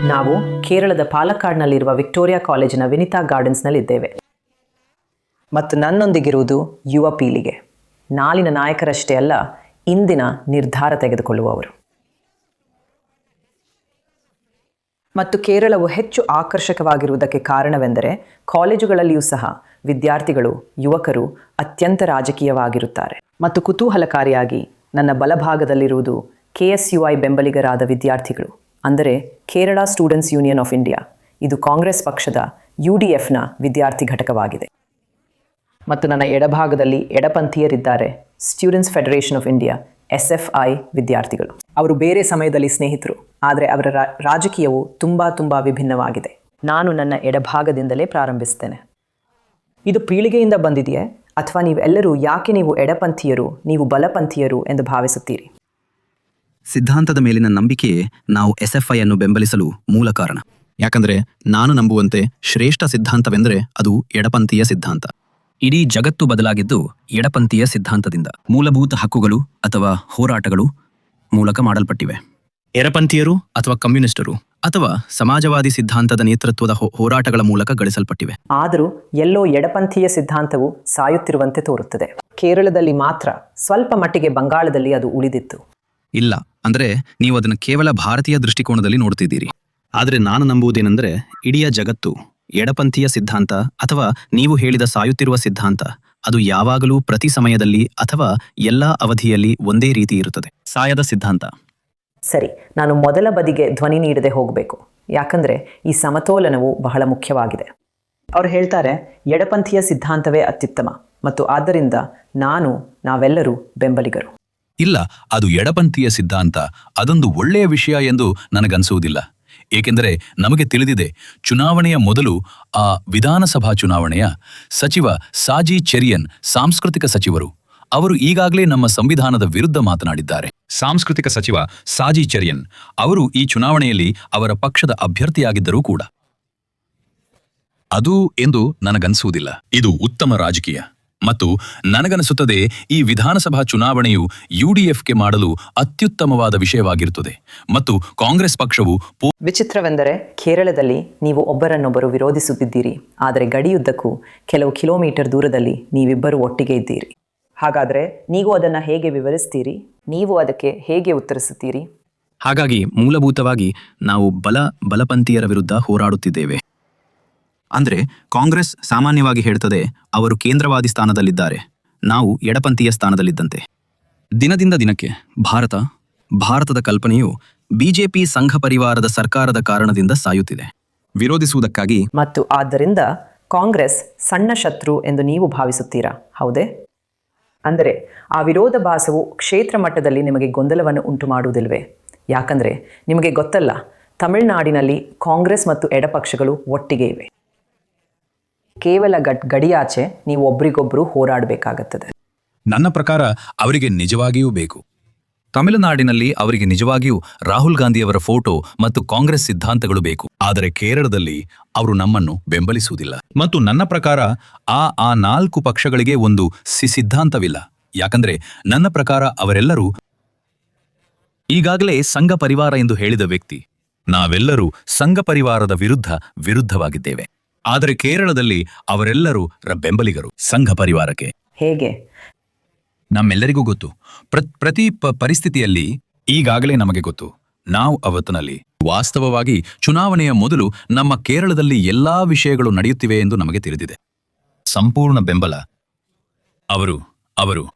ನಾವು ಕೇರಳದ ಪಾಲಕ್ಕಾಡ್ನಲ್ಲಿರುವ ವಿಕ್ಟೋರಿಯಾ ಕಾಲೇಜಿನ ವಿನಿತಾ ಗಾರ್ಡನ್ಸ್ನಲ್ಲಿದ್ದೇವೆ. ಮತ್ತು ನನ್ನೊಂದಿಗಿರುವುದು ಯುವ ಪೀಳಿಗೆ, ನಾಳಿನ ನಾಯಕರಷ್ಟೇ ಅಲ್ಲ, ಇಂದಿನ ನಿರ್ಧಾರ ತೆಗೆದುಕೊಳ್ಳುವವರು. ಮತ್ತು ಕೇರಳವು ಹೆಚ್ಚು ಆಕರ್ಷಕವಾಗಿರುವುದಕ್ಕೆ ಕಾರಣವೆಂದರೆ ಕಾಲೇಜುಗಳಲ್ಲಿಯೂ ಸಹ ವಿದ್ಯಾರ್ಥಿಗಳು, ಯುವಕರು ಅತ್ಯಂತ ರಾಜಕೀಯವಾಗಿರುತ್ತಾರೆ. ಮತ್ತು ಕುತೂಹಲಕಾರಿಯಾಗಿ ನನ್ನ ಬಲಭಾಗದಲ್ಲಿರುವುದು KSUI ಬೆಂಬಲಿಗರಾದ ವಿದ್ಯಾರ್ಥಿಗಳು, ಅಂದರೆ Kerala students union of India. ಇದು ಕಾಂಗ್ರೆಸ್ ಪಕ್ಷದ UDFನ ವಿದ್ಯಾರ್ಥಿ ಘಟಕವಾಗಿದೆ. ಮತ್ತು ನನ್ನ ಎಡಭಾಗದಲ್ಲಿ ಎಡಪಂಥೀಯರಿದ್ದಾರೆ, students federation of India SFI ವಿದ್ಯಾರ್ಥಿಗಳು. ಅವರು ಬೇರೆ ಸಮಯದಲ್ಲಿ ಸ್ನೇಹಿತರು, ಆದರೆ ಅವರ ರಾಜಕೀಯವು ತುಂಬ ವಿಭಿನ್ನವಾಗಿದೆ. ನಾನು ನನ್ನ ಎಡಭಾಗದಿಂದಲೇ ಪ್ರಾರಂಭಿಸ್ತೇನೆ. ಇದು ಪೀಳಿಗೆಯಿಂದ ಬಂದಿದೆಯೇ, ಅಥವಾ ನೀವೆಲ್ಲರೂ ಯಾಕೆ ನೀವು ಎಡಪಂಥೀಯರು, ನೀವು ಬಲಪಂಥೀಯರು ಎಂದು ಭಾವಿಸುತ್ತೀರಿ? ಸಿದ್ಧಾಂತದ ಮೇಲಿನ ನಂಬಿಕೆಯೇ ನಾವು SFI ಅನ್ನು ಬೆಂಬಲಿಸಲು ಮೂಲ ಕಾರಣ. ಯಾಕಂದರೆ ನಾನು ನಂಬುವಂತೆ ಶ್ರೇಷ್ಠ ಸಿದ್ಧಾಂತವೆಂದರೆ ಅದು ಎಡಪಂಥೀಯ ಸಿದ್ಧಾಂತ. ಇಡೀ ಜಗತ್ತು ಬದಲಾಗಿದ್ದು ಎಡಪಂಥೀಯ ಸಿದ್ಧಾಂತದಿಂದ. ಮೂಲಭೂತ ಹಕ್ಕುಗಳು ಅಥವಾ ಹೋರಾಟಗಳು ಮೂಲಕ ಮಾಡಲ್ಪಟ್ಟಿವೆ. ಎಡಪಂಥೀಯರು ಅಥವಾ ಕಮ್ಯುನಿಸ್ಟರು ಅಥವಾ ಸಮಾಜವಾದಿ ಸಿದ್ಧಾಂತದ ನೇತೃತ್ವದ ಹೋರಾಟಗಳ ಮೂಲಕ ಗಳಿಸಲ್ಪಟ್ಟಿವೆ. ಆದರೂ ಎಲ್ಲೋ ಎಡಪಂಥೀಯ ಸಿದ್ಧಾಂತವು ಸಾಯುತ್ತಿರುವಂತೆ ತೋರುತ್ತದೆ. ಕೇರಳದಲ್ಲಿ ಮಾತ್ರ, ಸ್ವಲ್ಪ ಮಟ್ಟಿಗೆ ಬಂಗಾಳದಲ್ಲಿ ಅದು ಉಳಿದಿತ್ತು. ಇಲ್ಲ, ಅಂದರೆ ನೀವು ಅದನ್ನು ಕೇವಲ ಭಾರತೀಯ ದೃಷ್ಟಿಕೋನದಲ್ಲಿ ನೋಡ್ತಿದ್ದೀರಿ. ಆದರೆ ನಾನು ನಂಬುವುದೇನೆಂದರೆ ಇಡೀ ಜಗತ್ತು ಎಡಪಂಥೀಯ ಸಿದ್ಧಾಂತ ಅಥವಾ ನೀವು ಹೇಳಿದ ಸಾಯುತ್ತಿರುವ ಸಿದ್ಧಾಂತ ಅದು ಯಾವಾಗಲೂ ಪ್ರತಿ ಸಮಯದಲ್ಲಿ ಅಥವಾ ಎಲ್ಲ ಅವಧಿಯಲ್ಲಿ ಒಂದೇ ರೀತಿ ಇರುತ್ತದೆ. ಸಾಯದ ಸಿದ್ಧಾಂತ. ಸರಿ, ನಾನು ಮೊದಲ ಬದಿಗೆ ಧ್ವನಿ ನೀಡದೆ ಹೋಗಬೇಕು, ಯಾಕಂದರೆ ಈ ಸಮತೋಲನವು ಬಹಳ ಮುಖ್ಯವಾಗಿದೆ. ಅವರು ಹೇಳ್ತಾರೆ ಎಡಪಂಥೀಯ ಸಿದ್ಧಾಂತವೇ ಅತ್ಯುತ್ತಮ ಮತ್ತು ಆದ್ದರಿಂದ ನಾವೆಲ್ಲರೂ ಬೆಂಬಲಿಗರು. ಇಲ್ಲ, ಅದು ಎಡಪಂಥೀಯ ಸಿದ್ಧಾಂತ ಅದೊಂದು ಒಳ್ಳೆಯ ವಿಷಯ ಎಂದು ನನಗನ್ಸುವುದಿಲ್ಲ. ಏಕೆಂದರೆ ನಮಗೆ ತಿಳಿದಿದೆ, ಚುನಾವಣೆಯ ಮೊದಲು ಆ ವಿಧಾನಸಭಾ ಚುನಾವಣೆಯ ಸಚಿವ ಸಾಜಿ ಚೆರಿಯನ್ ಸಾಂಸ್ಕೃತಿಕ ಸಚಿವರು, ಅವರು ಈಗಾಗಲೇ ನಮ್ಮ ಸಂವಿಧಾನದ ವಿರುದ್ಧ ಮಾತನಾಡಿದ್ದಾರೆ. ಸಾಂಸ್ಕೃತಿಕ ಸಚಿವ ಸಾಜಿ ಚೆರಿಯನ್ ಅವರು ಈ ಚುನಾವಣೆಯಲ್ಲಿ ಅವರ ಪಕ್ಷದ ಅಭ್ಯರ್ಥಿಯಾಗಿದ್ದರೂ ಕೂಡ. ಅದು ಎಂದು ನನಗನ್ಸುವುದಿಲ್ಲ. ಇದು ಉತ್ತಮ ರಾಜಕೀಯ ಮತ್ತು ನನಗನಿಸುತ್ತದೆ ಈ ವಿಧಾನಸಭಾ ಚುನಾವಣೆಯು UDFಗೆ ಮಾಡಲು ಅತ್ಯುತ್ತಮವಾದ ವಿಷಯವಾಗಿರುತ್ತದೆ. ಮತ್ತು ಕಾಂಗ್ರೆಸ್ ಪಕ್ಷವು ವಿಚಿತ್ರವೆಂದರೆ ಕೇರಳದಲ್ಲಿ ನೀವು ಒಬ್ಬರನ್ನೊಬ್ಬರು ವಿರೋಧಿಸುತ್ತಿದ್ದೀರಿ, ಆದರೆ ಗಡಿಯುದ್ದಕ್ಕೂ ಕೆಲವು ಕಿಲೋಮೀಟರ್ ದೂರದಲ್ಲಿ ನೀವಿಬ್ಬರು ಒಟ್ಟಿಗೆ ಇದ್ದೀರಿ. ಹಾಗಾದರೆ ನೀವು ಅದನ್ನು ಹೇಗೆ ವಿವರಿಸ್ತೀರಿ? ನೀವು ಅದಕ್ಕೆ ಹೇಗೆ ಉತ್ತರಿಸುತ್ತೀರಿ? ಹಾಗಾಗಿ ಮೂಲಭೂತವಾಗಿ ನಾವು ಬಲಪಂಥೀಯರ ವಿರುದ್ಧ ಹೋರಾಡುತ್ತಿದ್ದೇವೆ. ಅಂದರೆ ಕಾಂಗ್ರೆಸ್ ಸಾಮಾನ್ಯವಾಗಿ ಹೇಳ್ತದೆ ಅವರು ಕೇಂದ್ರವಾದಿ ಸ್ಥಾನದಲ್ಲಿದ್ದಾರೆ, ನಾವು ಎಡಪಂಥೀಯ ಸ್ಥಾನದಲ್ಲಿದ್ದಂತೆ. ದಿನದಿಂದ ದಿನಕ್ಕೆ ಭಾರತದ ಕಲ್ಪನೆಯು BJP ಸಂಘ ಪರಿವಾರದ ಸರ್ಕಾರದ ಕಾರಣದಿಂದ ಸಾಯುತ್ತಿದೆ. ವಿರೋಧಿಸುವುದಕ್ಕಾಗಿ. ಮತ್ತು ಆದ್ದರಿಂದ ಕಾಂಗ್ರೆಸ್ ಸಣ್ಣ ಶತ್ರು ಎಂದು ನೀವು ಭಾವಿಸುತ್ತೀರಾ, ಹೌದೇ? ಅಂದರೆ ಆ ವಿರೋಧಾಭಾಸವು ಕ್ಷೇತ್ರ ಮಟ್ಟದಲ್ಲಿ ನಿಮಗೆ ಗೊಂದಲವನ್ನು ಉಂಟು ಮಾಡುವುದಿಲ್ವೇ? ಯಾಕಂದರೆ ನಿಮಗೆ ಗೊತ್ತಲ್ಲ, ತಮಿಳುನಾಡಿನಲ್ಲಿ ಕಾಂಗ್ರೆಸ್ ಮತ್ತು ಎಡಪಕ್ಷಗಳು ಒಟ್ಟಿಗೆ ಇವೆ. ಕೇವಲ ಗಡಿಯಾಚೆ ನೀವು ಒಬ್ರಿಗೊಬ್ಬರು ಹೋರಾಡಬೇಕಾಗುತ್ತದೆ. ನನ್ನ ಪ್ರಕಾರ ಅವರಿಗೆ ನಿಜವಾಗಿಯೂ ಬೇಕು. ತಮಿಳುನಾಡಿನಲ್ಲಿ ಅವರಿಗೆ ನಿಜವಾಗಿಯೂ ರಾಹುಲ್ ಗಾಂಧಿಯವರ ಫೋಟೋ ಮತ್ತು ಕಾಂಗ್ರೆಸ್ ಸಿದ್ಧಾಂತಗಳು ಬೇಕು. ಆದರೆ ಕೇರಳದಲ್ಲಿ ಅವರು ನಮ್ಮನ್ನು ಬೆಂಬಲಿಸುವುದಿಲ್ಲ. ಮತ್ತು ನನ್ನ ಪ್ರಕಾರ ಆ 4 ಪಕ್ಷಗಳಿಗೆ ಒಂದು ಸಿದ್ಧಾಂತವಿಲ್ಲ. ಯಾಕಂದ್ರೆ ನನ್ನ ಪ್ರಕಾರ ಅವರೆಲ್ಲರೂ ಈಗಾಗಲೇ ಸಂಘ ಪರಿವಾರ ಎಂದು ಹೇಳಿದ ವ್ಯಕ್ತಿ. ನಾವೆಲ್ಲರೂ ಸಂಘ ಪರಿವಾರದ ವಿರುದ್ಧವಾಗಿದ್ದೇವೆ. ಆದರೆ ಕೇರಳದಲ್ಲಿ ಅವರೆಲ್ಲರೂ ಬೆಂಬಲಿಗರು ಸಂಘ ಪರಿವಾರಕ್ಕೆ. ಹೇಗೆ? ನಮ್ಮೆಲ್ಲರಿಗೂ ಗೊತ್ತು. ಪ್ರತಿ ಪರಿಸ್ಥಿತಿಯಲ್ಲಿ ಈಗಾಗಲೇ ನಮಗೆ ಗೊತ್ತು. ನಾವು ಅವತ್ತಿನಲ್ಲಿ ವಾಸ್ತವವಾಗಿ ಚುನಾವಣೆಯ ಮೊದಲು ನಮ್ಮ ಕೇರಳದಲ್ಲಿ ಎಲ್ಲಾ ವಿಷಯಗಳು ನಡೆಯುತ್ತಿವೆ ಎಂದು ನಮಗೆ ತಿಳಿದಿದೆ. ಸಂಪೂರ್ಣ ಬೆಂಬಲ. ಅವರು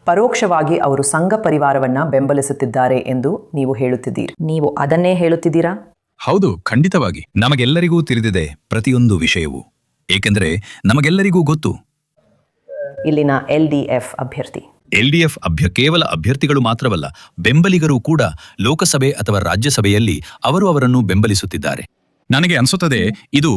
ಪರೋಕ್ಷವಾಗಿ ಅವರು ಸಂಘ ಪರಿವಾರವನ್ನ ಬೆಂಬಲಿಸುತ್ತಿದ್ದಾರೆ ಎಂದು ನೀವು ಹೇಳುತ್ತಿದ್ದೀರಿ. ನೀವು ಅದನ್ನೇ ಹೇಳುತ್ತಿದ್ದೀರಾ? ಹೌದು, ಖಂಡಿತವಾಗಿ. ನಮಗೆಲ್ಲರಿಗೂ ತಿಳಿದಿದೆ ಪ್ರತಿಯೊಂದು ವಿಷಯವೂ, ಏಕೆಂದರೆ ನಮಗೆಲ್ಲರಿಗೂ ಗೊತ್ತು. ಇಲ್ಲಿನ LDF ಅಭ್ಯರ್ಥಿ ಕೇವಲ ಅಭ್ಯರ್ಥಿಗಳು ಮಾತ್ರವಲ್ಲ, ಬೆಂಬಲಿಗರು ಕೂಡ ಲೋಕಸಭೆ ಅಥವಾ ರಾಜ್ಯಸಭೆಯಲ್ಲಿ ಅವರನ್ನು ಬೆಂಬಲಿಸುತ್ತಿದ್ದಾರೆ. ನನಗೆ ಅನಿಸುತ್ತದೆ ಇದು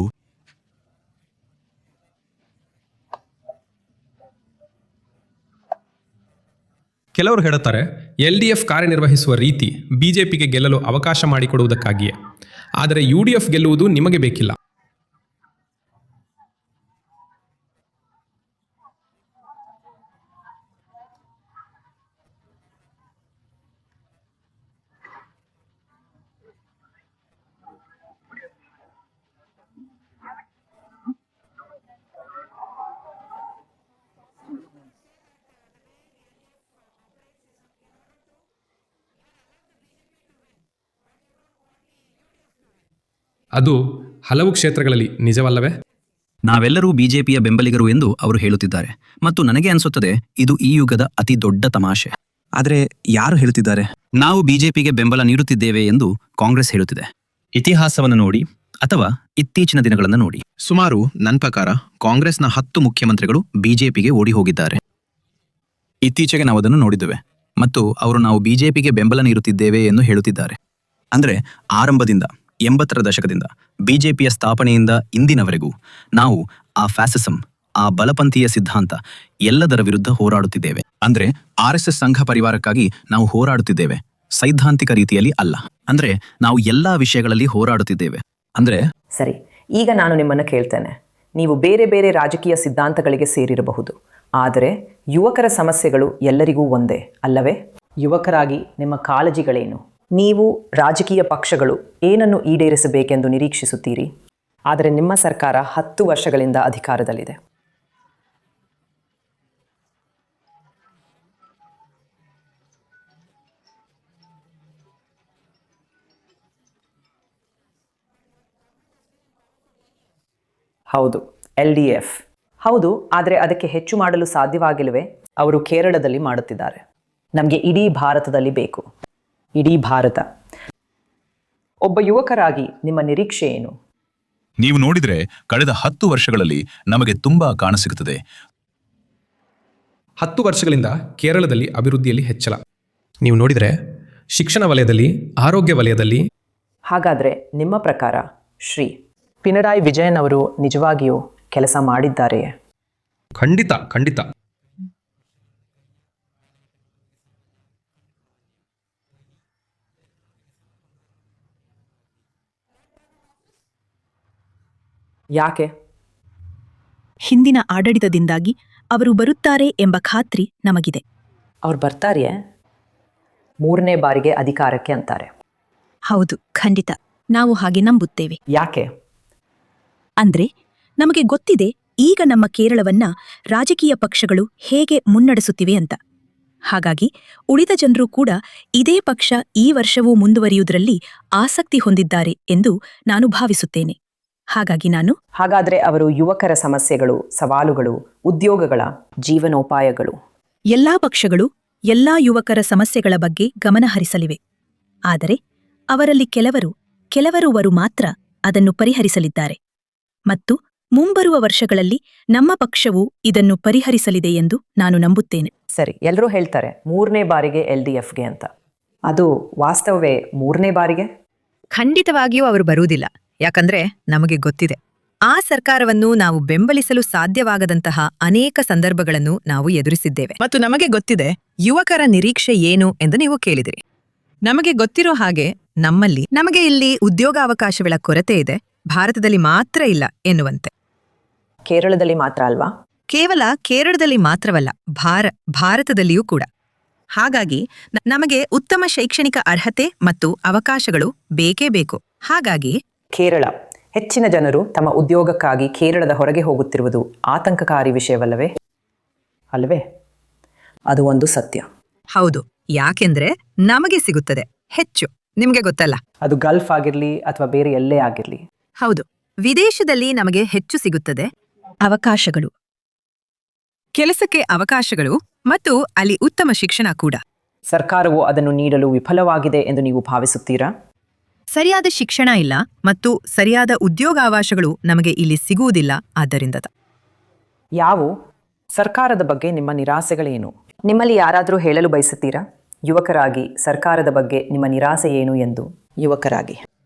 ಕೆಲವರು ಹೇಳುತ್ತಾರೆ LDF ಕಾರ್ಯನಿರ್ವಹಿಸುವ ರೀತಿ BJPಗೆ ಗೆಲ್ಲಲು ಅವಕಾಶ ಮಾಡಿಕೊಡುವುದಕ್ಕಾಗಿಯೇ. ಆದರೆ UDF ಗೆಲ್ಲುವುದು ನಿಮಗೆ ಬೇಕಿಲ್ಲ. ಅದು ಹಲವು ಕ್ಷೇತ್ರಗಳಲ್ಲಿ ನಿಜವಲ್ಲವೇ? ನಾವೆಲ್ಲರೂ ಬಿಜೆಪಿಯ ಬೆಂಬಲಿಗರು ಎಂದು ಅವರು ಹೇಳುತ್ತಿದ್ದಾರೆ ಮತ್ತು ನನಗೆ ಅನಿಸುತ್ತದೆ ಇದು ಈ ಯುಗದ ಅತಿ ದೊಡ್ಡ ತಮಾಷೆ. ಆದರೆ ಯಾರು ಹೇಳುತ್ತಿದ್ದಾರೆ? ನಾವು ಬಿಜೆಪಿಗೆ ಬೆಂಬಲ ನೀಡುತ್ತಿದ್ದೇವೆ ಎಂದು ಕಾಂಗ್ರೆಸ್ ಹೇಳುತ್ತಿದೆ. ಇತಿಹಾಸವನ್ನು ನೋಡಿ ಅಥವಾ ಇತ್ತೀಚಿನ ದಿನಗಳನ್ನು ನೋಡಿ, ಸುಮಾರು ನನ್ನ ಪ್ರಕಾರ ಕಾಂಗ್ರೆಸ್ನ 10 ಮುಖ್ಯಮಂತ್ರಿಗಳು ಬಿಜೆಪಿಗೆ ಓಡಿ ಹೋಗಿದ್ದಾರೆ. ಇತ್ತೀಚೆಗೆ ನಾವು ಅದನ್ನು ನೋಡಿದ್ದೇವೆ ಮತ್ತು ಅವರು ನಾವು ಬಿಜೆಪಿಗೆ ಬೆಂಬಲ ನೀಡುತ್ತಿದ್ದೇವೆ ಎಂದು ಹೇಳುತ್ತಿದ್ದಾರೆ. ಅಂದರೆ ಆರಂಭದಿಂದ 80ರ ದಶಕದಿಂದ ಬಿಜೆಪಿಯ ಸ್ಥಾಪನೆಯಿಂದ ಇಂದಿನವರೆಗೂ ನಾವು ಆ ಫ್ಯಾಸಿಸಂ, ಆ ಬಲಪಂಥೀಯ ಸಿದ್ಧಾಂತ ಎಲ್ಲದರ ವಿರುದ್ಧ ಹೋರಾಡುತ್ತಿದ್ದೇವೆ. ಅಂದ್ರೆ RSS ಸಂಘ ಪರಿವಾರಕ್ಕಾಗಿ ನಾವು ಹೋರಾಡುತ್ತಿದ್ದೇವೆ, ಸೈದ್ಧಾಂತಿಕ ರೀತಿಯಲ್ಲಿ ಅಲ್ಲ. ಅಂದ್ರೆ ನಾವು ಎಲ್ಲಾ ವಿಷಯಗಳಲ್ಲಿ ಹೋರಾಡುತ್ತಿದ್ದೇವೆ. ಅಂದ್ರೆ ಸರಿ, ಈಗ ನಾನು ನಿಮ್ಮನ್ನು ಕೇಳ್ತೇನೆ. ನೀವು ಬೇರೆ ಬೇರೆ ರಾಜಕೀಯ ಸಿದ್ಧಾಂತಗಳಿಗೆ ಸೇರಿರಬಹುದು, ಆದರೆ ಯುವಕರ ಸಮಸ್ಯೆಗಳು ಎಲ್ಲರಿಗೂ ಒಂದೇ ಅಲ್ಲವೇ? ಯುವಕರಾಗಿ ನಿಮ್ಮ ಕಾಳಜಿಗಳೇನು? ನೀವು ರಾಜಕೀಯ ಪಕ್ಷಗಳು ಏನನ್ನು ಈಡೇರಿಸಬೇಕೆಂದು ನಿರೀಕ್ಷಿಸುತ್ತೀರಿ? ಆದರೆ ನಿಮ್ಮ ಸರ್ಕಾರ 10 ವರ್ಷಗಳಿಂದ ಅಧಿಕಾರದಲ್ಲಿದೆ. ಹೌದು, LDF. ಹೌದು, ಆದರೆ ಅದಕ್ಕೆ ಹೆಚ್ಚು ಮಾಡಲು ಸಾಧ್ಯವಾಗಿಲ್ಲವೇ? ಅವರು ಕೇರಳದಲ್ಲಿ ಮಾಡುತ್ತಿದ್ದಾರೆ. ನಮಗೆ ಇಡೀ ಭಾರತದಲ್ಲಿ ಬೇಕು, ಇಡೀ ಭಾರತ. ಒಬ್ಬ ಯುವಕರಾಗಿ ನಿಮ್ಮ ನಿರೀಕ್ಷೆ ಏನು? ನೀವು ನೋಡಿದ್ರೆ ಕಳೆದ 10 ವರ್ಷಗಳಲ್ಲಿ ನಮಗೆ ತುಂಬಾ ಕಾಣಸಿಗುತ್ತದೆ. 10 ವರ್ಷಗಳಿಂದ ಕೇರಳದಲ್ಲಿ ಅಭಿವೃದ್ಧಿಯಲ್ಲಿ ಹೆಚ್ಚಳ ನೀವು ನೋಡಿದರೆ, ಶಿಕ್ಷಣ ವಲಯದಲ್ಲಿ, ಆರೋಗ್ಯ ವಲಯದಲ್ಲಿ. ಹಾಗಾದರೆ ನಿಮ್ಮ ಪ್ರಕಾರ ಶ್ರೀ ಪಿಣರಾಯಿ ವಿಜಯನ್ ಅವರು ನಿಜವಾಗಿಯೂ ಕೆಲಸ ಮಾಡಿದ್ದಾರೆಯೇ? ಖಂಡಿತ ಖಂಡಿತ. ಯಾಕೆ? ಹಿಂದಿನ ಆಡಳಿತದಿಂದಾಗಿ ಅವರು ಬರುತ್ತಾರೆ ಎಂಬ ಖಾತ್ರಿ ನಮಗಿದೆ. ಅವ್ರು ಬರ್ತಾರೆಯೇ? 3ನೇ ಬಾರಿಗೆ ಅಧಿಕಾರಕ್ಕೆ ಅಂತಾರೆ. ಹೌದು, ಖಂಡಿತ ನಾವು ಹಾಗೆ ನಂಬುತ್ತೇವೆ. ಯಾಕೆ? ಅಂದ್ರೆ ನಮಗೆ ಗೊತ್ತಿದೆ ಈಗ ನಮ್ಮ ಕೇರಳವನ್ನ ರಾಜಕೀಯ ಪಕ್ಷಗಳು ಹೇಗೆ ಮುನ್ನಡೆಸುತ್ತಿವೆ ಅಂತ. ಹಾಗಾಗಿ ಉಳಿದ ಜನರು ಕೂಡ ಇದೇ ಪಕ್ಷ ಈ ವರ್ಷವೂ ಮುಂದುವರಿಯುವುದರಲ್ಲಿ ಆಸಕ್ತಿ ಹೊಂದಿದ್ದಾರೆ ಎಂದು ನಾನು ಭಾವಿಸುತ್ತೇನೆ. ಹಾಗಾದ್ರೆ ಅವರು ಯುವಕರ ಸಮಸ್ಯೆಗಳು, ಸವಾಲುಗಳು, ಉದ್ಯೋಗಗಳ, ಜೀವನೋಪಾಯಗಳು, ಎಲ್ಲಾ ಪಕ್ಷಗಳು ಎಲ್ಲಾ ಯುವಕರ ಸಮಸ್ಯೆಗಳ ಬಗ್ಗೆ ಗಮನಹರಿಸಲಿವೆ. ಆದರೆ ಅವರಲ್ಲಿ ಕೆಲವರು ಮಾತ್ರ ಅದನ್ನು ಪರಿಹರಿಸಲಿದ್ದಾರೆ ಮತ್ತು ಮುಂಬರುವ ವರ್ಷಗಳಲ್ಲಿ ನಮ್ಮ ಪಕ್ಷವು ಇದನ್ನು ಪರಿಹರಿಸಲಿದೆ ಎಂದು ನಾನು ನಂಬುತ್ತೇನೆ. ಸರಿ, ಎಲ್ಲರೂ ಹೇಳ್ತಾರೆ 3ನೇ ಬಾರಿಗೆ LDFಗೆ ಅಂತ. ಅದು ವಾಸ್ತವವೇ 3ನೇ ಬಾರಿಗೆ? ಖಂಡಿತವಾಗಿಯೂ ಅವರು ಬರುವುದಿಲ್ಲ. ಯಾಕಂದ್ರೆ ನಮಗೆ ಗೊತ್ತಿದೆ, ಆ ಸರ್ಕಾರವನ್ನು ನಾವು ಬೆಂಬಲಿಸಲು ಸಾಧ್ಯವಾಗದಂತಹ ಅನೇಕ ಸಂದರ್ಭಗಳನ್ನು ನಾವು ಎದುರಿಸಿದ್ದೇವೆ. ಮತ್ತು ನಮಗೆ ಗೊತ್ತಿದೆ ಯುವಕರ ನಿರೀಕ್ಷೆ ಏನು ಎಂದು ನೀವು ಕೇಳಿದಿರಿ. ನಮಗೆ ಗೊತ್ತಿರೋ ಹಾಗೆ ನಮಗೆ ಇಲ್ಲಿ ಉದ್ಯೋಗಾವಕಾಶಗಳ ಕೊರತೆ ಇದೆ, ಭಾರತದಲ್ಲಿ ಮಾತ್ರ ಇಲ್ಲ ಎನ್ನುವಂತೆ. ಕೇರಳದಲ್ಲಿ ಮಾತ್ರ ಅಲ್ವಾ? ಕೇವಲ ಕೇರಳದಲ್ಲಿ ಮಾತ್ರವಲ್ಲ, ಭಾರತದಲ್ಲಿಯೂ ಕೂಡ. ಹಾಗಾಗಿ ನಮಗೆ ಉತ್ತಮ ಶೈಕ್ಷಣಿಕ ಅರ್ಹತೆ ಮತ್ತು ಅವಕಾಶಗಳು ಬೇಕೇ ಬೇಕು. ಹಾಗಾಗಿ ಕೇರಳ ಹೆಚ್ಚಿನ ಜನರು ತಮ್ಮ ಉದ್ಯೋಗಕ್ಕಾಗಿ ಕೇರಳದ ಹೊರಗೆ ಹೋಗುತ್ತಿರುವುದು ಆತಂಕಕಾರಿ ವಿಷಯವಲ್ಲವೇ? ಅಲ್ಲವೇ? ಅದು ಒಂದು ಸತ್ಯ. ಹೌದು, ಯಾಕೆಂದ್ರೆ ನಮಗೆ ಸಿಗುತ್ತದೆ ಹೆಚ್ಚು. ನಿಮ್ಗೆ ಗೊತ್ತಲ್ಲ, ಅದು ಗಲ್ಫ್ ಆಗಿರ್ಲಿ ಅಥವಾ ಬೇರೆ ಎಲ್ಲೇ ಆಗಿರ್ಲಿ. ಹೌದು, ವಿದೇಶದಲ್ಲಿ ನಮಗೆ ಹೆಚ್ಚು ಸಿಗುತ್ತದೆ ಅವಕಾಶಗಳು, ಕೆಲಸಕ್ಕೆ ಅವಕಾಶಗಳು ಮತ್ತು ಅಲ್ಲಿ ಉತ್ತಮ ಶಿಕ್ಷಣ ಕೂಡ. ಸರ್ಕಾರವು ಅದನ್ನು ನೀಡಲು ವಿಫಲವಾಗಿದೆ ಎಂದು ನೀವು ಭಾವಿಸುತ್ತೀರಾ? ಸರಿಯಾದ ಶಿಕ್ಷಣ ಇಲ್ಲ ಮತ್ತು ಸರಿಯಾದ ಉದ್ಯೋಗಾವಕಾಶಗಳು ನಮಗೆ ಇಲ್ಲಿ ಸಿಗುವುದಿಲ್ಲ. ಆದ್ದರಿಂದ ಸರ್ಕಾರದ ಬಗ್ಗೆ ನಿಮ್ಮ ನಿರಾಸೆಗಳೇನು? ನಿಮ್ಮಲ್ಲಿ ಯಾರಾದರೂ ಹೇಳಲು ಬಯಸುತ್ತೀರಾ? ಯುವಕರಾಗಿ ಸರ್ಕಾರದ ಬಗ್ಗೆ ನಿಮ್ಮ ನಿರಾಸೆ ಏನು ಎಂದು. ಯುವಕರಾಗಿ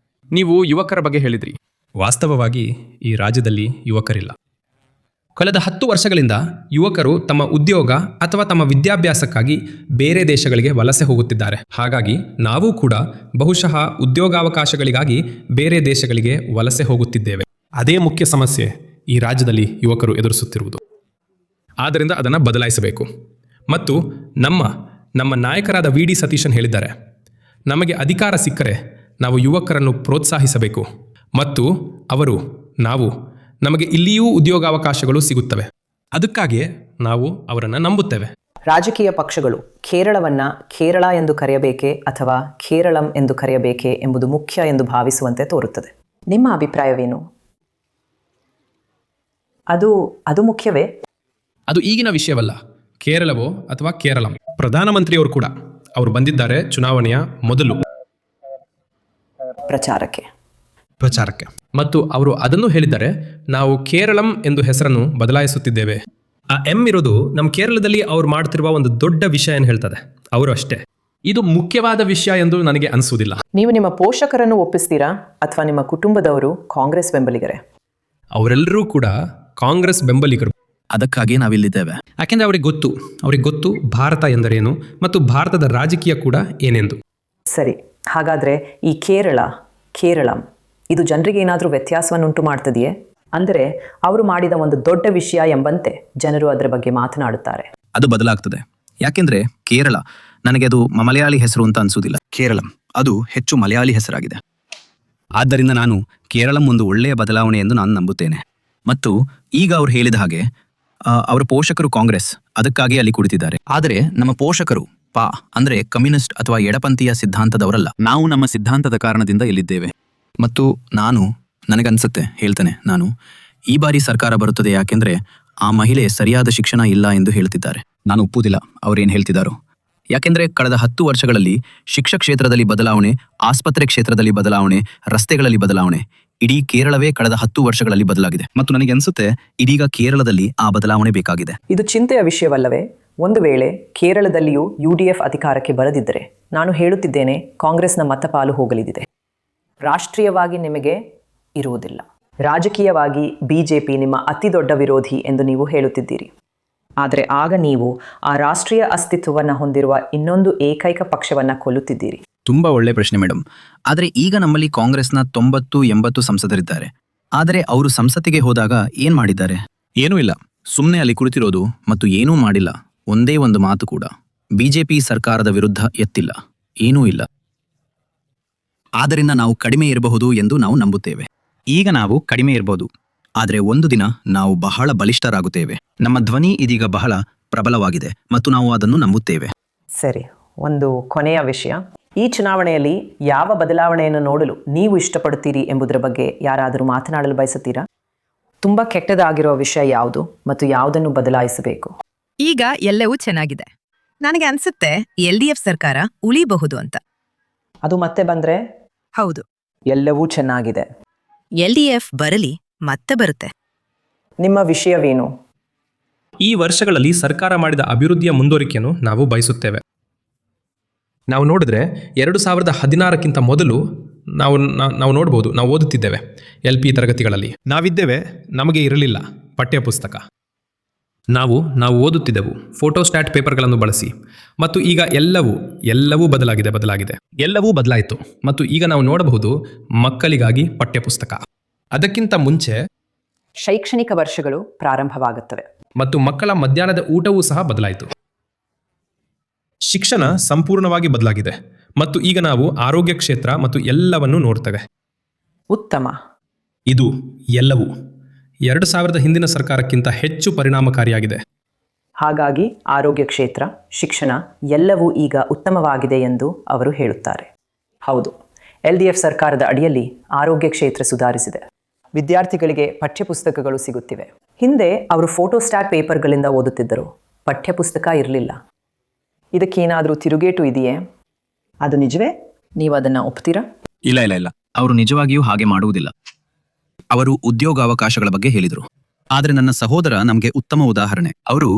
ನೀವು ಯುವಕರ ಬಗ್ಗೆ ಹೇಳಿದ್ರಿ. ವಾಸ್ತವವಾಗಿ ಈ ರಾಜ್ಯದಲ್ಲಿ ಯುವಕರಿಲ್ಲ. ಕಳೆದ 10 ವರ್ಷಗಳಿಂದ ಯುವಕರು ತಮ್ಮ ಉದ್ಯೋಗ ಅಥವಾ ತಮ್ಮ ವಿದ್ಯಾಭ್ಯಾಸಕ್ಕಾಗಿ ಬೇರೆ ದೇಶಗಳಿಗೆ ವಲಸೆ ಹೋಗುತ್ತಿದ್ದಾರೆ. ಹಾಗಾಗಿ ನಾವು ಕೂಡ ಬಹುಶಃ ಉದ್ಯೋಗಾವಕಾಶಗಳಿಗಾಗಿ ಬೇರೆ ದೇಶಗಳಿಗೆ ವಲಸೆ ಹೋಗುತ್ತಿದ್ದೇವೆ. ಅದೇ ಮುಖ್ಯ ಸಮಸ್ಯೆ ಈ ರಾಜ್ಯದಲ್ಲಿ ಯುವಕರು ಎದುರಿಸುತ್ತಿರುವುದು. ಆದ್ದರಿಂದ ಅದನ್ನು ಬದಲಾಯಿಸಬೇಕು. ಮತ್ತು ನಮ್ಮ ನಾಯಕರಾದ VD ಸತೀಶನ್ ಹೇಳಿದ್ದಾರೆ, ನಮಗೆ ಅಧಿಕಾರ ಸಿಕ್ಕರೆ ನಾವು ಯುವಕರನ್ನು ಪ್ರೋತ್ಸಾಹಿಸಬೇಕು ಮತ್ತು ನಮಗೆ ಇಲ್ಲಿಯೂ ಉದ್ಯೋಗಾವಕಾಶಗಳು ಸಿಗುತ್ತವೆ. ಅದಕ್ಕಾಗಿಯೇ ನಾವು ಅವರನ್ನು ನಂಬುತ್ತೇವೆ. ರಾಜಕೀಯ ಪಕ್ಷಗಳು ಕೇರಳವನ್ನ ಕೇರಳ ಎಂದು ಕರೆಯಬೇಕೇ ಅಥವಾ ಕೇರಳಂ ಎಂದು ಕರೆಯಬೇಕೇ ಎಂಬುದು ಮುಖ್ಯ ಎಂದು ಭಾವಿಸುವಂತೆ ತೋರುತ್ತದೆ. ನಿಮ್ಮ ಅಭಿಪ್ರಾಯವೇನು? ಅದು ಮುಖ್ಯವೇ? ಅದು ಈಗಿನ ವಿಷಯವಲ್ಲ. ಕೇರಳವೋ ಅಥವಾ ಕೇರಳಂ. ಪ್ರಧಾನಮಂತ್ರಿಯವರು ಕೂಡ ಅವರು ಬಂದಿದ್ದಾರೆ ಚುನಾವಣೆಯ ಮೊದಲು ಪ್ರಚಾರಕ್ಕೆ. ಮತ್ತು ಅವರು ಅದನ್ನು ಹೇಳಿದ್ದಾರೆ, ನಾವು ಕೇರಳಂ ಎಂದು ಹೆಸರನ್ನು ಬದಲಾಯಿಸುತ್ತಿದ್ದೇವೆ. ಆ ಎಂ ಇರೋದು ನಮ್ಮ ಕೇರಳದಲ್ಲಿ ಅವ್ರು ಮಾಡ್ತಿರುವ ಒಂದು ದೊಡ್ಡ ವಿಷಯ ಏನು ಹೇಳ್ತದೆ. ಅವರು ಅಷ್ಟೇ. ಇದು ಮುಖ್ಯವಾದ ವಿಷಯ ಎಂದು ನನಗೆ ಅನಿಸುವುದಿಲ್ಲ. ನೀವು ನಿಮ್ಮ ಪೋಷಕರನ್ನು ಒಪ್ಪಿಸ್ತೀರಾ ಅಥವಾ ನಿಮ್ಮ ಕುಟುಂಬದವರು ಕಾಂಗ್ರೆಸ್ ಬೆಂಬಲಿಗರೇ? ಅವರೆಲ್ಲರೂ ಕೂಡ ಕಾಂಗ್ರೆಸ್ ಬೆಂಬಲಿಗರು. ಅದಕ್ಕಾಗಿ ನಾವಿಲ್ಲಿದ್ದೇವೆ. ಯಾಕೆಂದ್ರೆ ಅವ್ರಿಗೆ ಗೊತ್ತು ಭಾರತ ಎಂದರೇನು ಮತ್ತು ಭಾರತದ ರಾಜಕೀಯ ಕೂಡ ಏನೆಂದು. ಸರಿ, ಹಾಗಾದರೆ ಈ ಕೇರಳಂ ಇದು ಜನರಿಗೆ ಏನಾದರೂ ವ್ಯತ್ಯಾಸವನ್ನುಂಟು ಮಾಡ್ತದೆಯೇ? ಅಂದರೆ ಅವರು ಮಾಡಿದ ಒಂದು ದೊಡ್ಡ ವಿಷಯ ಎಂಬಂತೆ ಜನರು ಅದರ ಬಗ್ಗೆ ಮಾತನಾಡುತ್ತಾರೆ. ಅದು ಬದಲಾಗ್ತದೆ. ಯಾಕೆಂದ್ರೆ ಕೇರಳ ನನಗೆ ಅದು ಮಲಯಾಳಿ ಹೆಸರು ಅಂತ ಅನ್ಸುವುದಿಲ್ಲ. ಕೇರಳಂ ಅದು ಹೆಚ್ಚು ಮಲಯಾಳಿ ಹೆಸರಾಗಿದೆ. ಆದ್ದರಿಂದ ನಾನು ಕೇರಳಂ ಒಂದು ಒಳ್ಳೆಯ ಬದಲಾವಣೆ ಎಂದು ನಾನು ನಂಬುತ್ತೇನೆ. ಮತ್ತು ಈಗ ಅವ್ರು ಹೇಳಿದ ಹಾಗೆ ಅವರ ಪೋಷಕರು ಕಾಂಗ್ರೆಸ್, ಅದಕ್ಕಾಗಿ ಅಲ್ಲಿ ಕುಳಿತಿದ್ದಾರೆ. ಆದರೆ ನಮ್ಮ ಪೋಷಕರು ಅಂದ್ರೆ ಕಮ್ಯುನಿಸ್ಟ್ ಅಥವಾ ಎಡಪಂಥೀಯ ಸಿದ್ಧಾಂತದವರಲ್ಲ. ನಾವು ನಮ್ಮ ಸಿದ್ಧಾಂತದ ಕಾರಣದಿಂದ ಇಲ್ಲಿದ್ದೇವೆ. ಮತ್ತು ನನಗನ್ಸುತ್ತೆ, ನಾನು ಈ ಬಾರಿ ಸರ್ಕಾರ ಬರುತ್ತದೆ ಯಾಕೆಂದ್ರೆ ಆ ಮಹಿಳೆ ಸರಿಯಾದ ಶಿಕ್ಷಣ ಇಲ್ಲ ಎಂದು ಹೇಳ್ತಿದ್ದಾರೆ. ನಾನು ಒಪ್ಪುವುದಿಲ್ಲ ಅವ್ರೇನು ಹೇಳ್ತಿದ್ದಾರೋ. ಯಾಕೆಂದ್ರೆ ಕಳೆದ 10 ವರ್ಷಗಳಲ್ಲಿ ಶಿಕ್ಷಣ ಕ್ಷೇತ್ರದಲ್ಲಿ ಬದಲಾವಣೆ, ಆಸ್ಪತ್ರೆ ಕ್ಷೇತ್ರದಲ್ಲಿ ಬದಲಾವಣೆ, ರಸ್ತೆಗಳಲ್ಲಿ ಬದಲಾವಣೆ, ಇಡೀ ಕೇರಳವೇ ಕಳೆದ 10 ವರ್ಷಗಳಲ್ಲಿ ಬದಲಾಗಿದೆ. ಮತ್ತು ನನಗೆ ಅನ್ಸುತ್ತೆ ಇದೀಗ ಕೇರಳದಲ್ಲಿ ಆ ಬದಲಾವಣೆ ಬೇಕಾಗಿದೆ. ಇದು ಚಿಂತೆಯ ವಿಷಯವಲ್ಲವೇ? ಒಂದು ವೇಳೆ ಕೇರಳದಲ್ಲಿಯೂ UDF ಅಧಿಕಾರಕ್ಕೆ ಬರದಿದ್ದರೆ ನಾನು ಹೇಳುತ್ತಿದ್ದೇನೆ, ಕಾಂಗ್ರೆಸ್ನ ಮತಪಾಲು ಹೋಗಲಿದೆ. ರಾಷ್ಟ್ರೀಯವಾಗಿ ನಿಮಗೆ ಇರುವುದಿಲ್ಲ. ರಾಜಕೀಯವಾಗಿ BJP ನಿಮ್ಮ ಅತಿ ದೊಡ್ಡ ವಿರೋಧಿ ಎಂದು ನೀವು ಹೇಳುತ್ತಿದ್ದೀರಿ. ಆದರೆ ಆಗ ನೀವು ಆ ರಾಷ್ಟ್ರೀಯ ಅಸ್ತಿತ್ವವನ್ನು ಹೊಂದಿರುವ ಇನ್ನೊಂದು ಏಕೈಕ ಪಕ್ಷವನ್ನು ಕೊಲ್ಲುತ್ತಿದ್ದೀರಿ. ತುಂಬಾ ಒಳ್ಳೆ ಪ್ರಶ್ನೆ ಮೇಡಮ್. ಆದರೆ ಈಗ ನಮ್ಮಲ್ಲಿ ಕಾಂಗ್ರೆಸ್ನ 90-80 ಸಂಸದರಿದ್ದಾರೆ. ಆದರೆ ಅವರು ಸಂಸತ್ತಿಗೆ ಹೋದಾಗ ಏನ್ ಮಾಡಿದ್ದಾರೆ? ಏನೂ ಇಲ್ಲ, ಸುಮ್ಮನೆ ಅಲ್ಲಿ ಕುಳಿತಿರೋದು ಮತ್ತು ಏನೂ ಮಾಡಿಲ್ಲ. ಒಂದೇ ಒಂದು ಮಾತು ಕೂಡ BJP ಸರ್ಕಾರದ ವಿರುದ್ಧ ಎತ್ತಿಲ್ಲ, ಏನೂ ಇಲ್ಲ. ಆದ್ದರಿಂದ ನಾವು ಕಡಿಮೆ ಇರಬಹುದು ಎಂದು ನಾವು ನಂಬುತ್ತೇವೆ. ಈಗ ನಾವು ಕಡಿಮೆ ಇರಬಹುದು, ಆದರೆ ಒಂದು ದಿನ ನಾವು ಬಹಳ ಬಲಿಷ್ಠರಾಗುತ್ತೇವೆ. ನಮ್ಮ ಧ್ವನಿ ಇದೀಗ ಬಹಳ ಪ್ರಬಲವಾಗಿದೆ ಮತ್ತು ನಾವು ಅದನ್ನು ನಂಬುತ್ತೇವೆ. ಸರಿ, ಒಂದು ಕೊನೆಯ ವಿಷಯ. ಈ ಚುನಾವಣೆಯಲ್ಲಿ ಯಾವ ಬದಲಾವಣೆಯನ್ನು ನೋಡಲು ನೀವು ಇಷ್ಟಪಡುತ್ತೀರಿ ಎಂಬುದರ ಬಗ್ಗೆ ಯಾರಾದರೂ ಮಾತನಾಡಲು ಬಯಸುತ್ತೀರಾ? ತುಂಬ ಕೆಟ್ಟದಾಗಿರುವ ವಿಷಯ ಯಾವುದು ಮತ್ತು ಯಾವುದನ್ನು ಬದಲಾಯಿಸಬೇಕು? ಈಗ ಎಲ್ಲವೂ ಚೆನ್ನಾಗಿದೆ. ನನಗೆ ಅನ್ಸುತ್ತೆ LDF ಸರ್ಕಾರ ಉಳಿಬಹುದು ಅಂತ. ಅದು ಮತ್ತೆ ಬಂದ್ರೆ? ಹೌದು, ಎಲ್ಲವೂ ಚೆನ್ನಾಗಿದೆ. LDF ಬರಲಿ, ಮತ್ತೆ ಬರುತ್ತೆ. ನಿಮ್ಮ ವಿಷಯವೇನು? ಈ ವರ್ಷಗಳಲ್ಲಿ ಸರ್ಕಾರ ಮಾಡಿದ ಅಭಿವೃದ್ಧಿಯ ಮುಂದುವರಿಕೆಯನ್ನು ನಾವು ಬಯಸುತ್ತೇವೆ. ನಾವು ನೋಡಿದ್ರೆ 2016ಕ್ಕಿಂತ ಮೊದಲು ನಾವು ನೋಡ್ಬೋದು, ನಾವು ಓದುತ್ತಿದ್ದೇವೆ LP ತರಗತಿಗಳಲ್ಲಿ ನಾವಿದ್ದೇವೆ. ನಮಗೆ ಇರಲಿಲ್ಲ ಪಠ್ಯಪುಸ್ತಕ. ನಾವು ಓದುತ್ತಿದ್ದೆವು ಫೋಟೋಸ್ಟ್ಯಾಟ್ ಪೇಪರ್ಗಳನ್ನು ಬಳಸಿ. ಮತ್ತು ಈಗ ಎಲ್ಲವೂ ಬದಲಾಗಿದೆ. ಎಲ್ಲವೂ ಬದಲಾಯಿತು. ಮತ್ತು ಈಗ ನಾವು ನೋಡಬಹುದು ಮಕ್ಕಳಿಗಾಗಿ ಪಠ್ಯಪುಸ್ತಕ. ಅದಕ್ಕಿಂತ ಮುಂಚೆ ಶೈಕ್ಷಣಿಕ ವರ್ಷಗಳು ಪ್ರಾರಂಭವಾಗುತ್ತವೆ ಮತ್ತು ಮಕ್ಕಳ ಮಧ್ಯಾಹ್ನದ ಊಟವೂ ಸಹ ಬದಲಾಯಿತು. ಶಿಕ್ಷಣ ಸಂಪೂರ್ಣವಾಗಿ ಬದಲಾಗಿದೆ. ಮತ್ತು ಈಗ ನಾವು ಆರೋಗ್ಯ ಕ್ಷೇತ್ರ ಮತ್ತು ಎಲ್ಲವನ್ನೂ ನೋಡ್ತೇವೆ. ಉತ್ತಮ. ಇದು ಎಲ್ಲವೂ 2000 ಹಿಂದಿನ ಸರ್ಕಾರಕ್ಕಿಂತ ಹೆಚ್ಚು ಪರಿಣಾಮಕಾರಿಯಾಗಿದೆ. ಹಾಗಾಗಿ ಆರೋಗ್ಯ ಕ್ಷೇತ್ರ, ಶಿಕ್ಷಣ ಎಲ್ಲವೂ ಈಗ ಉತ್ತಮವಾಗಿದೆ ಎಂದು ಅವರು ಹೇಳುತ್ತಾರೆ. ಹೌದು, LDF ಸರ್ಕಾರದ ಅಡಿಯಲ್ಲಿ ಆರೋಗ್ಯ ಕ್ಷೇತ್ರ ಸುಧಾರಿಸಿದೆ. ವಿದ್ಯಾರ್ಥಿಗಳಿಗೆ ಪಠ್ಯಪುಸ್ತಕಗಳು ಸಿಗುತ್ತಿವೆ. ಹಿಂದೆ ಅವರು ಫೋಟೋಸ್ಟ್ಯಾಟ್ ಪೇಪರ್ಗಳಿಂದ ಓದುತ್ತಿದ್ದರು, ಪಠ್ಯಪುಸ್ತಕ ಇರಲಿಲ್ಲ. ಇದಕ್ಕೇನಾದರೂ ತಿರುಗೇಟು ಇದೆಯೇ? ಅದು ನಿಜವೇ? ನೀವು ಅದನ್ನು ಒಪ್ತೀರಾ? ಇಲ್ಲ, ಅವರು ನಿಜವಾಗಿಯೂ ಹಾಗೆ ಮಾಡುವುದಿಲ್ಲ. ಅವರು ಉದ್ಯೋಗಾವಕಾಶಗಳ ಬಗ್ಗೆ ಹೇಳಿದರು. ಆದರೆ ನನ್ನ ಸಹೋದರ ನಮಗೆ ಉತ್ತಮ ಉದಾಹರಣೆ. ಅವರು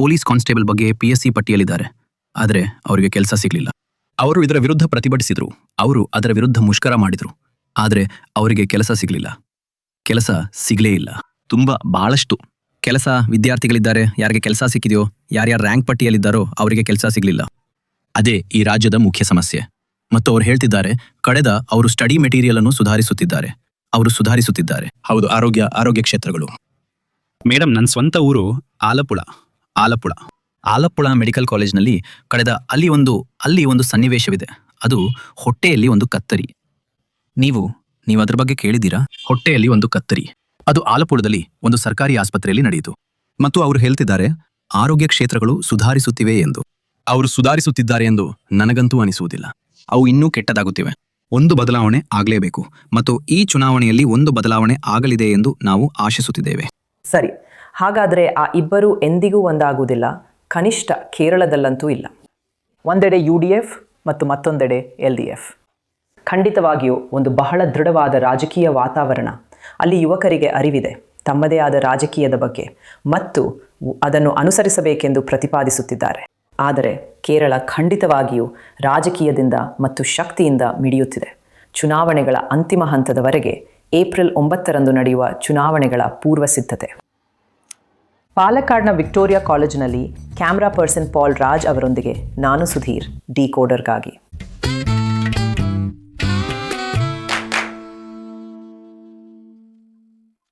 ಪೊಲೀಸ್ ಕಾನ್ಸ್ಟೇಬಲ್ ಬಗ್ಗೆ PSC ಪಟ್ಟಿಯಲ್ಲಿದ್ದಾರೆ. ಆದರೆ ಅವರಿಗೆ ಕೆಲಸ ಸಿಗಲಿಲ್ಲ. ಅವರು ಇದರ ವಿರುದ್ಧ ಪ್ರತಿಭಟಿಸಿದರು. ಅವರು ಅದರ ವಿರುದ್ಧ ಮುಷ್ಕರ ಮಾಡಿದರು. ಆದರೆ ಅವರಿಗೆ ಕೆಲಸ ಸಿಗಲೇ ಇಲ್ಲ. ಬಹಳಷ್ಟು ಕೆಲಸ ವಿದ್ಯಾರ್ಥಿಗಳಿದ್ದಾರೆ. ಯಾರಿಗೆ ಕೆಲಸ ಸಿಕ್ಕಿದೆಯೋ, ಯಾರ್ಯಾರು ರ್ಯಾಂಕ್ ಪಟ್ಟಿಯಲ್ಲಿದ್ದಾರೋ ಅವರಿಗೆ ಕೆಲಸ ಸಿಗಲಿಲ್ಲ. ಅದೇ ಈ ರಾಜ್ಯದ ಮುಖ್ಯ ಸಮಸ್ಯೆ. ಮತ್ತು ಅವರು ಹೇಳ್ತಿದ್ದಾರೆ, ಅವರು ಸ್ಟಡಿ ಮೆಟೀರಿಯಲ್ ಅನ್ನು ಸುಧಾರಿಸುತ್ತಿದ್ದಾರೆ. ಹೌದು, ಆರೋಗ್ಯ ಕ್ಷೇತ್ರಗಳು. ಮೇಡಮ್, ನನ್ನ ಸ್ವಂತ ಊರು ಆಲಪ್ಪುಳ ಮೆಡಿಕಲ್ ಕಾಲೇಜ್ನಲ್ಲಿ ಅಲ್ಲಿ ಒಂದು ಸನ್ನಿವೇಶವಿದೆ. ಅದು ಹೊಟ್ಟೆಯಲ್ಲಿ ಒಂದು ಕತ್ತರಿ. ನೀವು ಅದ್ರ ಬಗ್ಗೆ ಕೇಳಿದ್ದೀರಾ? ಹೊಟ್ಟೆಯಲ್ಲಿ ಒಂದು ಕತ್ತರಿ. ಅದು ಆಲಪ್ಪುಳದಲ್ಲಿ ಒಂದು ಸರ್ಕಾರಿ ಆಸ್ಪತ್ರೆಯಲ್ಲಿ ನಡೆಯಿತು. ಮತ್ತು ಅವರು ಹೇಳ್ತಿದ್ದಾರೆ, ಆರೋಗ್ಯ ಕ್ಷೇತ್ರಗಳು ಸುಧಾರಿಸುತ್ತಿವೆ ಎಂದು. ಅವರು ಸುಧಾರಿಸುತ್ತಿದ್ದಾರೆ ಎಂದು ನನಗಂತೂ ಅನಿಸುವುದಿಲ್ಲ. ಅವು ಇನ್ನೂ ಕೆಟ್ಟದಾಗುತ್ತಿವೆ. ಒಂದು ಬದಲಾವಣೆ ಆಗಲೇಬೇಕು ಮತ್ತು ಈ ಚುನಾವಣೆಯಲ್ಲಿ ಒಂದು ಬದಲಾವಣೆ ಆಗಲಿದೆ ಎಂದು ನಾವು ಆಶಿಸುತ್ತಿದ್ದೇವೆ. ಸರಿ, ಹಾಗಾದರೆ ಆ ಇಬ್ಬರೂ ಎಂದಿಗೂ ಒಂದಾಗುವುದಿಲ್ಲ, ಕನಿಷ್ಠ ಕೇರಳದಲ್ಲಂತೂ ಇಲ್ಲ. ಒಂದೆಡೆ UDF ಮತ್ತು ಮತ್ತೊಂದೆಡೆ LDF. ಖಂಡಿತವಾಗಿಯೂ ಒಂದು ಬಹಳ ದೃಢವಾದ ರಾಜಕೀಯ ವಾತಾವರಣ, ಅಲ್ಲಿ ಯುವಕರಿಗೆ ಅರಿವಿದೆ ತಮ್ಮದೇ ಆದ ರಾಜಕೀಯದ ಬಗ್ಗೆ ಮತ್ತು ಅದನ್ನು ಅನುಸರಿಸಬೇಕೆಂದು ಪ್ರತಿಪಾದಿಸುತ್ತಿದ್ದಾರೆ. ಆದರೆ ಕೇರಳ ಖಂಡಿತವಾಗಿಯೂ ರಾಜಕೀಯದಿಂದ ಮತ್ತು ಶಕ್ತಿಯಿಂದ ಮಿಡಿಯುತ್ತಿದೆ. ಚುನಾವಣೆಗಳ ಅಂತಿಮ ಹಂತದವರೆಗೆ ಏಪ್ರಿಲ್ 9ರಂದು ನಡೆಯುವ ಚುನಾವಣೆಗಳ ಪೂರ್ವ ಸಿದ್ಧತೆ. ಪಾಲಕ್ಕಾಡ್ನ ವಿಕ್ಟೋರಿಯಾ ಕಾಲೇಜಿನಲ್ಲಿ ಕ್ಯಾಮ್ರಾ ಪರ್ಸನ್ ಪಾಲ್ ರಾಜ್ ಅವರೊಂದಿಗೆ ನಾನು ಸುಧೀರ್, ಡಿಕೋಡರ್ಗಾಗಿ.